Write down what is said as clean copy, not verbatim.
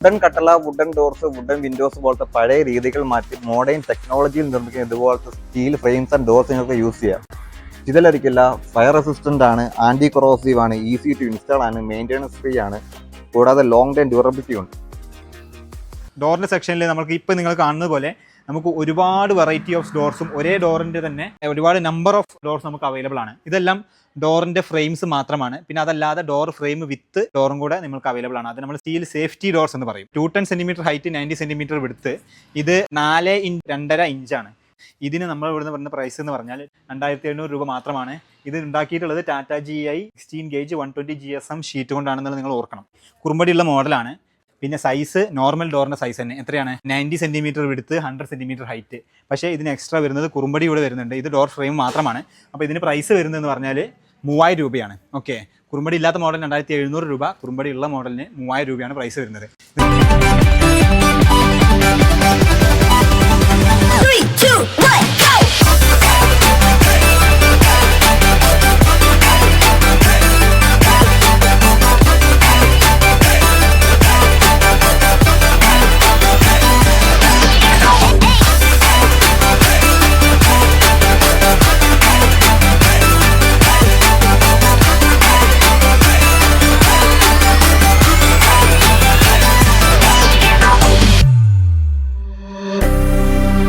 Wooden കട്ടള, wooden doors, wooden windows പോലത്തെ പഴയ രീതികൾ മാറ്റി മോഡേൺ ടെക്നോളജിയിൽ നിർമ്മിക്കുന്ന ഇതുപോലത്തെ സ്റ്റീൽ ഫ്രെയിംസ് ആൻഡ് ഡോർസ് നിങ്ങൾക്ക് യൂസ് ചെയ്യാം. ഇതിലൊരിക്കില്ല, ഫയർ റെസിസ്റ്റന്റ് ആണ്, ആന്റി കൊറോസീവ് ആണ്, ഈസി ടു ഇൻസ്റ്റാൾ ആണ്, മെയിൻ്റെനൻസ് ഫ്രീ ആണ്, കൂടാതെ ലോങ് ടൈം ഡ്യൂറബിലിറ്റി ഉണ്ട്. ഡോറിൻ്റെ സെക്ഷനിൽ നമുക്ക് ഇപ്പോൾ നിങ്ങൾ കാണുന്നത് പോലെ നമുക്ക് ഒരുപാട് വെറൈറ്റി ഓഫ് ഡോർസും ഒരേ ഡോറിൻ്റെ തന്നെ ഒരുപാട് നമ്പർ ഓഫ് ഡോർസ് നമുക്ക് അവൈലബിൾ ആണ്. ഇതെല്ലാം ഡോറിൻ്റെ ഫ്രെയിംസ് മാത്രമാണ്. പിന്നെ അതല്ലാതെ ഡോർ ഫ്രെയിം വിത്ത് ഡോറും കൂടെ നിങ്ങൾക്ക് അവൈലബിൾ ആണ്. അത് നമ്മൾ സ്റ്റീൽ സേഫ്റ്റി ഡോർസ് എന്ന് പറയും. 210 സെൻറ്റിമീറ്റർ ഹൈറ്റ്, 90 സെൻറ്റിമീറ്റർ വിടുത്ത്. ഇത് 4.2 ഇഞ്ചാണ്. ഇതിന് നമ്മൾ ഇവിടുന്ന് പറഞ്ഞ പ്രൈസ് എന്ന് പറഞ്ഞാൽ 2700 രൂപ മാത്രമാണ്. ഇത് ഉണ്ടാക്കിയിട്ടുള്ളത് Tata GI 16 gauge 120 GSM sheet കൊണ്ടാണെന്നുള്ളത് നിങ്ങൾ ഓർക്കണം. കുറുമ്പടിയുള്ള മോഡലാണ്. പിന്നെ സൈസ് നോർമൽ ഡോറിൻ്റെ സൈസ് തന്നെ എത്രയാണ്? 90 സെൻറ്റിമീറ്റർ വിടുത്ത്, 100 സെൻറ്റിമീറ്റർ ഹൈറ്റ്. പക്ഷേ ഇതിന് എക്സ്ട്രാ വരുന്നത് കുറുമ്പടി കൂടെ വരുന്നുണ്ട്. ഇത് ഡോർ ഫ്രെയിം മാത്രമാണ്. അപ്പോൾ ഇതിന് പ്രൈസ് വരുന്നതെന്ന് പറഞ്ഞാൽ 3000 രൂപയാണ്. ഓക്കെ, കുറുമ്പടി ഇല്ലാത്ത മോഡലിന് 2700 രൂപ, കുറുമ്പടി ഉള്ള മോഡലിന് 3000 രൂപയാണ് പ്രൈസ് വരുന്നത്. 3, 2, 1